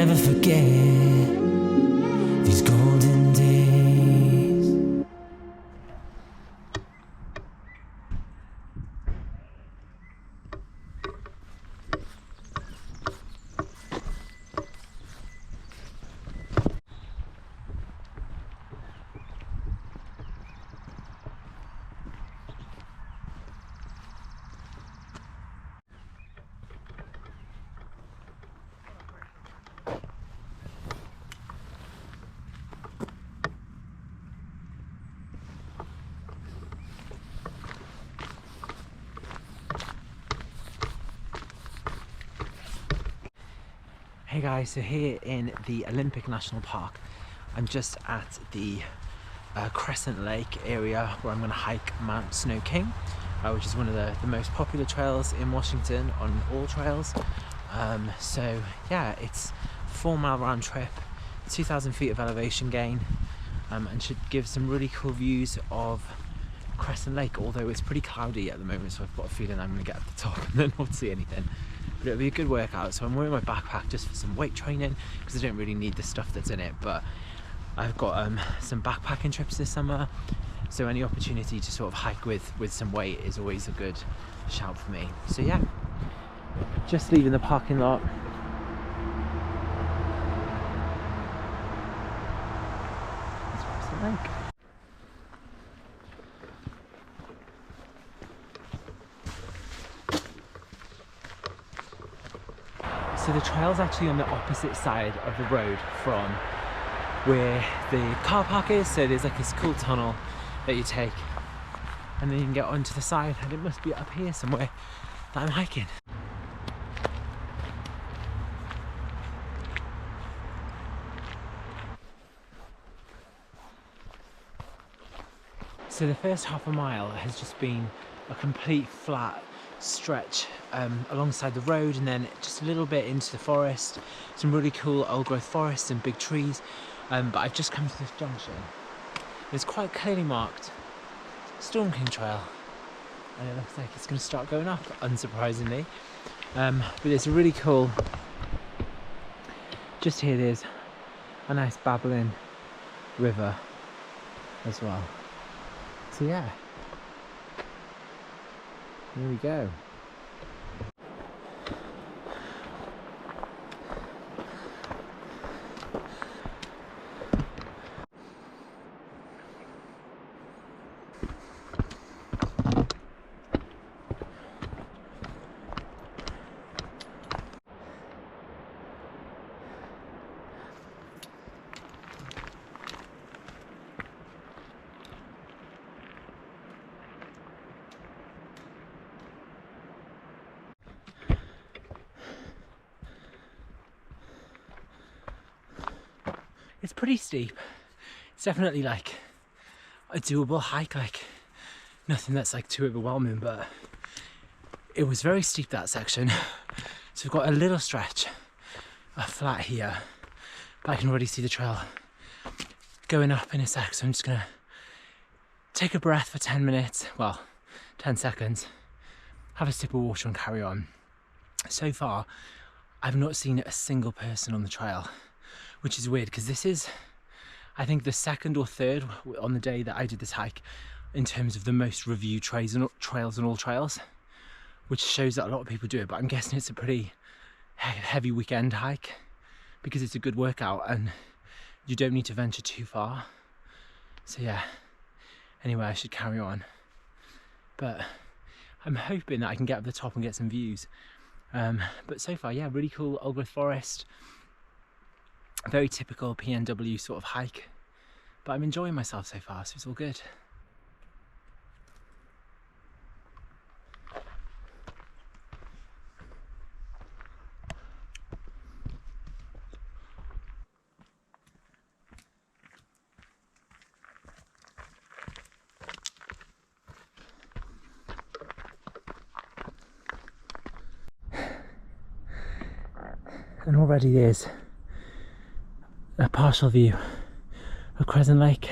never forget these golden days. Hey guys, so here in the Olympic National Park, I'm just at the Crescent Lake area where I'm going to hike Mount Snow King, which is one of the most popular trails in Washington on all trails. So yeah, it's a 4-mile round trip, 2,000 feet of elevation gain, and should give some really cool views of Crescent Lake, although it's pretty cloudy at the moment, so I've got a feeling I'm going to get at the top and then not see anything. But it'll be a good workout, so I'm wearing my backpack just for some weight training because I don't really need the stuff that's in it, but I've got some backpacking trips this summer, so any opportunity to sort of hike with some weight is always a good shout for me. So yeah, just leaving the parking lot. That's Crescent Lake. So the trail's actually on the opposite side of the road from where the car park is, so there's like this cool tunnel that you take and then you can get onto the side, and it must be up here somewhere that I'm hiking. So the first half a mile has just been a complete flat stretch alongside the road, and then just a little bit into the forest, some really cool old growth forests and big trees, but I've just come to this junction. It's quite clearly marked Storm King Trail, and it looks like it's going to start going up, unsurprisingly, but it's a really cool, just here there's a nice babbling river as well, so yeah, here we go. It's pretty steep. It's definitely like a doable hike, like nothing that's like too overwhelming, but it was very steep, that section. So we've got a little stretch of flat here, but I can already see the trail going up in a sec, so I'm just gonna take a breath for 10 minutes, well, 10 seconds, have a sip of water and carry on. So far, I've not seen a single person on the trail, which is weird because this is, I think, the second or third on the day that I did this hike in terms of the most reviewed trails on all trails, which shows that a lot of people do it, but I'm guessing it's a pretty heavy weekend hike because it's a good workout and you don't need to venture too far. So yeah, anyway, I should carry on, but I'm hoping that I can get up the top and get some views. But so far, yeah, really cool old growth forest, very typical PNW sort of hike, but I'm enjoying myself so far, so it's all good. And already there's a partial view of Crescent Lake.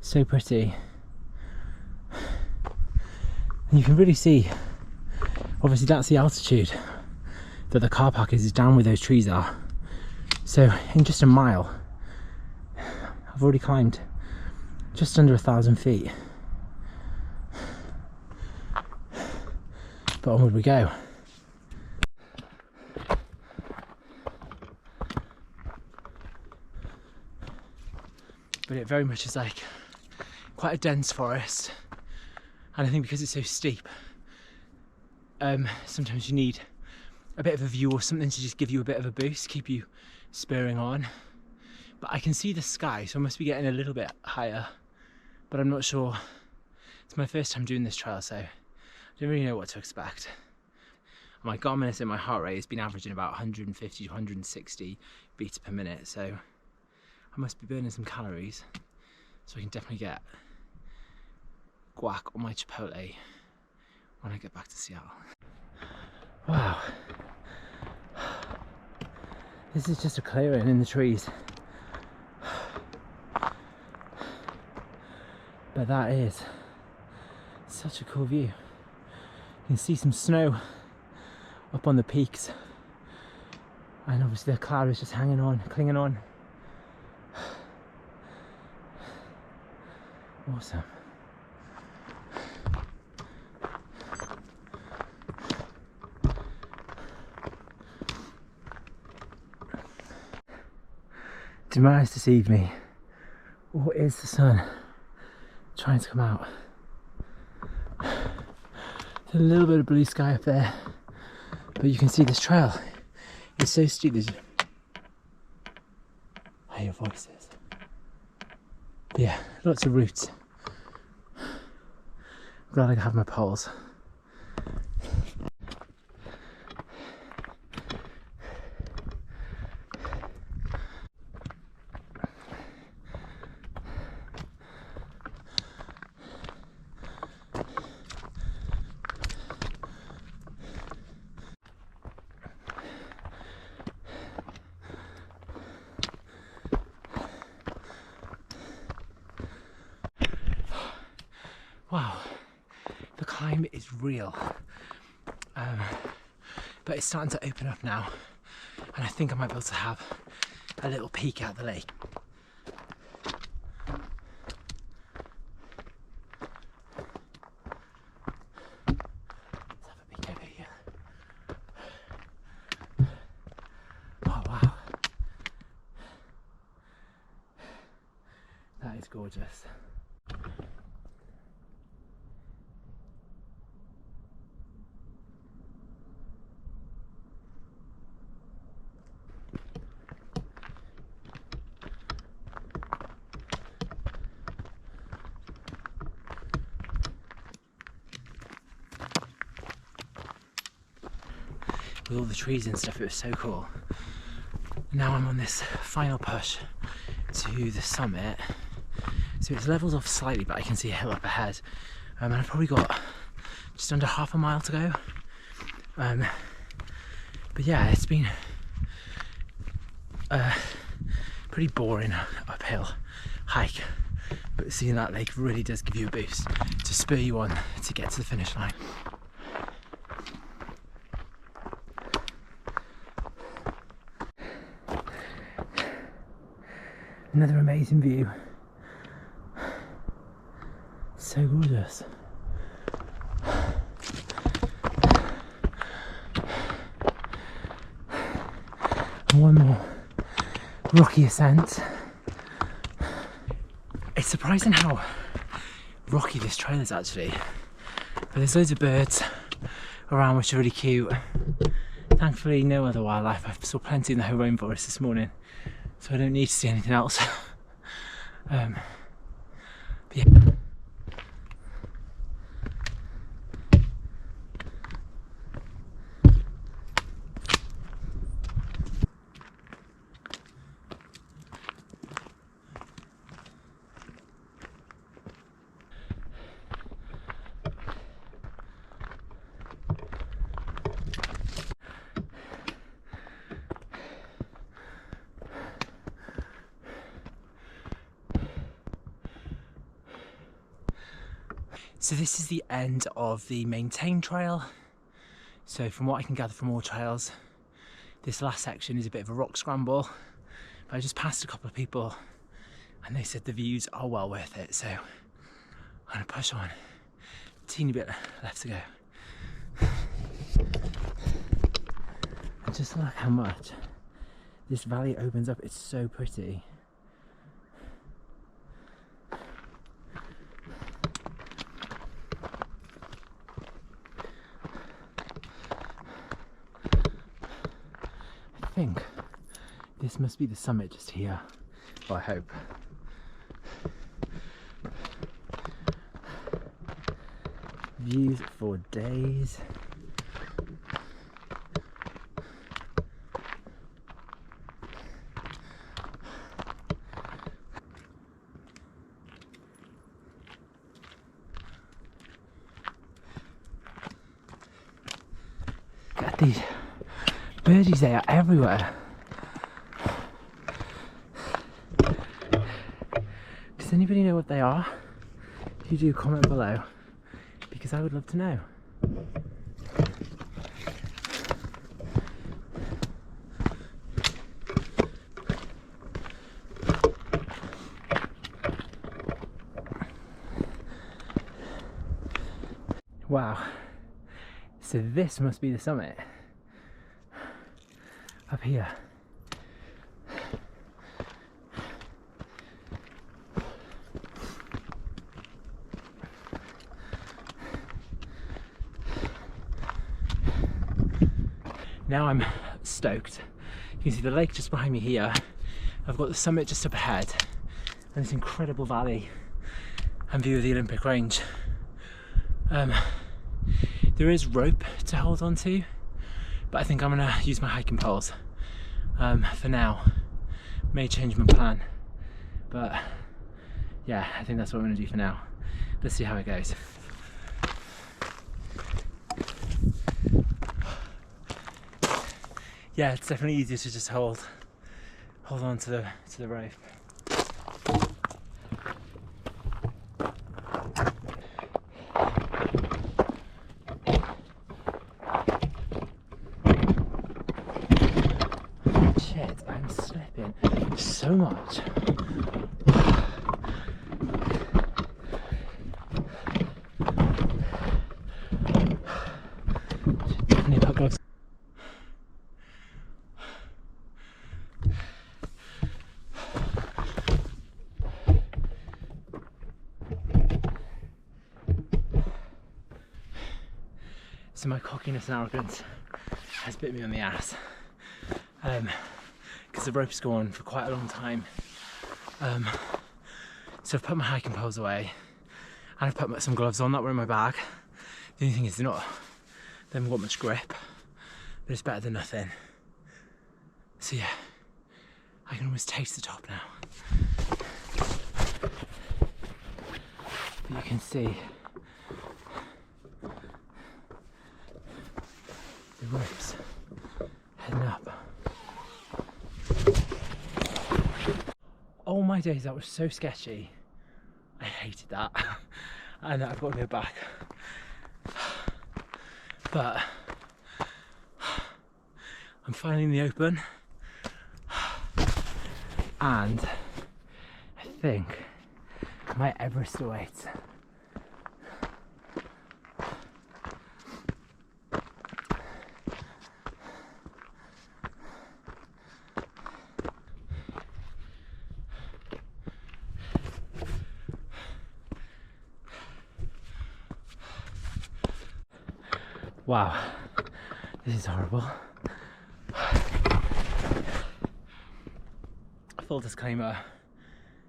So pretty. And you can really see, obviously that's the altitude that the car park is down where those trees are. So in just a mile, I've already climbed just under 1,000 feet. But onward we go. But it very much is like quite a dense forest, and I think because it's so steep, sometimes you need a bit of a view or something to just give you a bit of a boost, keep you spurring on. But I can see the sky, so I must be getting a little bit higher, but I'm not sure. It's my first time doing this trail, so I don't really know what to expect. My Garmin is in my heart rate has been averaging about 150 to 160 beats per minute, so I must be burning some calories, so I can definitely get guac on my Chipotle when I get back to Seattle. Wow, this is just a clearing in the trees, but that is such a cool view. You can see some snow up on the peaks, and obviously the cloud is just hanging on, clinging on. Awesome. Did my eyes deceive me, or is the sun trying to come out? There's a little bit of blue sky up there, but you can see this trail. It's so steep. There's I hear voices. But yeah, lots of roots. I'm glad I have my poles. Wow, the climb is real, but it's starting to open up now, and I think I might be able to have a little peek at the lake. Let's have a peek over here. Oh wow, that is gorgeous. With all the trees and stuff, it was so cool. Now I'm on this final push to the summit, so it's leveled off slightly, but I can see a hill up ahead, and I've probably got just under half a mile to go. But yeah, it's been a pretty boring uphill hike, but seeing that lake really does give you a boost to spur you on to get to the finish line. Another amazing view. So gorgeous. And one more rocky ascent. It's surprising how rocky this trail is actually. But there's loads of birds around which are really cute. Thankfully no other wildlife. I saw plenty in the whole rainforest this morning, so I don't need to see anything else. But yeah. So this is the end of the maintained trail. So from what I can gather from all trails, this last section is a bit of a rock scramble. But I just passed a couple of people and they said the views are well worth it, so I'm gonna push on. Teeny bit left to go. And just look how much this valley opens up. It's so pretty. I think this must be the summit just here. Well, I hope. Views for days. Look at these birdies, they are everywhere. Does anybody know what they are? If you do, comment below, because I would love to know. Wow, so this must be the summit up here. Now I'm stoked. You can see the lake just behind me here. I've got the summit just up ahead and this incredible valley and view of the Olympic range. There is rope to hold on to, but I think I'm gonna use my hiking poles for now. May change my plan, but yeah, I think that's what I'm gonna do for now. Let's see how it goes. Yeah, it's definitely easier to just hold on to the rope. Shit, I'm slipping so much. Definitely put gloves. So my cockiness and arrogance has bit me on the ass, because the ropes go on for quite a long time. So I've put my hiking poles away and I've put some gloves on that were in my bag. The only thing is they haven't got much grip, but it's better than nothing. So yeah, I can almost taste the top now. But you can see the ropes heading up. Oh my days, that was so sketchy. I hated that. And I've got to go back. But I'm finally in the open. And I think my Everest awaits. Wow, this is horrible. Full disclaimer,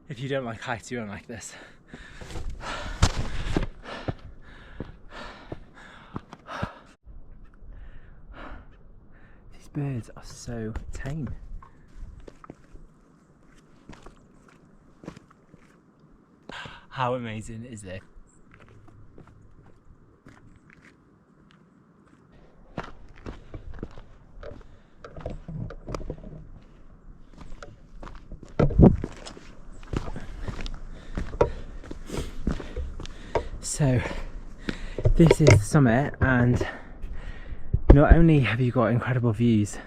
if you don't like heights, you don't like this. These birds are so tame. How amazing is this? So this is the summit, and not only have you got incredible views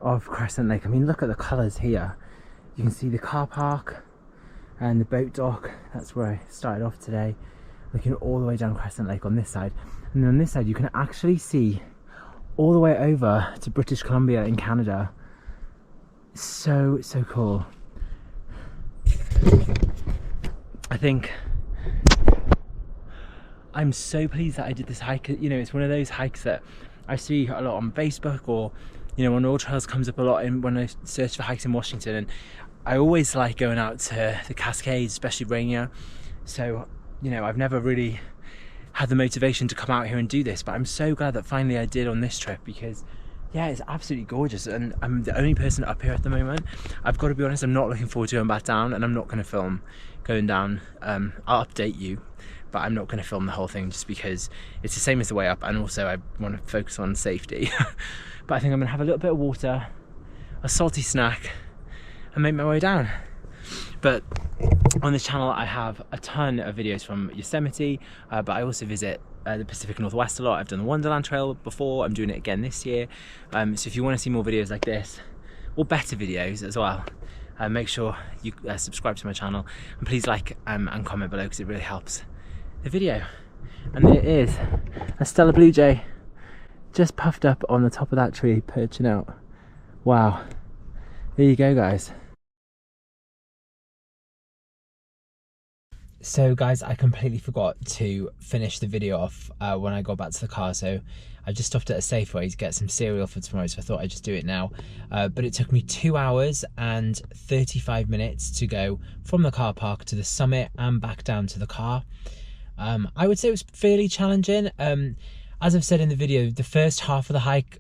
of Crescent Lake, I mean look at the colours here. You can see the car park and the boat dock. That's where I started off today, looking all the way down Crescent Lake on this side. And then on this side you can actually see all the way over to British Columbia in Canada. So cool. I think I'm so pleased that I did this hike. You know, it's one of those hikes that I see a lot on Facebook, or you know, on All Trails comes up a lot when I search for hikes in Washington, and I always like going out to the Cascades, especially Rainier. So, you know, I've never really had the motivation to come out here and do this, but I'm so glad that finally I did on this trip, because yeah, it's absolutely gorgeous, and I'm the only person up here at the moment. I've got to be honest, I'm not looking forward to going back down, and I'm not going to film going down. I'll update you, but I'm not going to film the whole thing just because it's the same as the way up, and also I want to focus on safety. But I think I'm going to have a little bit of water, a salty snack, and make my way down. But on this channel I have a ton of videos from Yosemite, but I also visit the Pacific Northwest a lot. I've done the Wonderland Trail before, I'm doing it again this year. So if you want to see more videos like this, or better videos as well, make sure you subscribe to my channel, and please like and comment below, because it really helps the video. And there it is, a Stella Blue Jay just puffed up on the top of that tree, perching out. Wow, there you go guys. So guys, I completely forgot to finish the video off when I got back to the car, so I just stopped at a Safeway to get some cereal for tomorrow, so I thought I'd just do it now. But it took me 2 hours and 35 minutes to go from the car park to the summit and back down to the car. I would say it was fairly challenging. As I've said in the video, the first half of the hike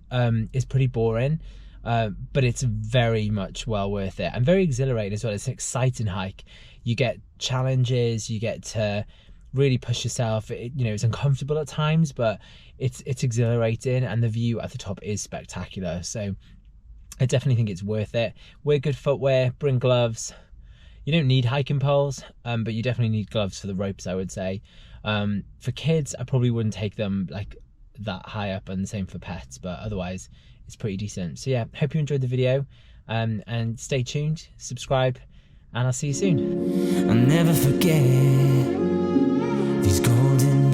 is pretty boring, but it's very much well worth it, and very exhilarating as well. It's an exciting hike. You get challenges, you get to really push yourself. You know, it's uncomfortable at times, but it's exhilarating, and the view at the top is spectacular. So I definitely think it's worth it. Wear good footwear, bring gloves. You don't need hiking poles, but you definitely need gloves for the ropes, I would say. For kids, I probably wouldn't take them like that high up, and the same for pets, but otherwise it's pretty decent. So yeah, hope you enjoyed the video, and stay tuned, subscribe, and I'll see you soon. I'll never forget these golden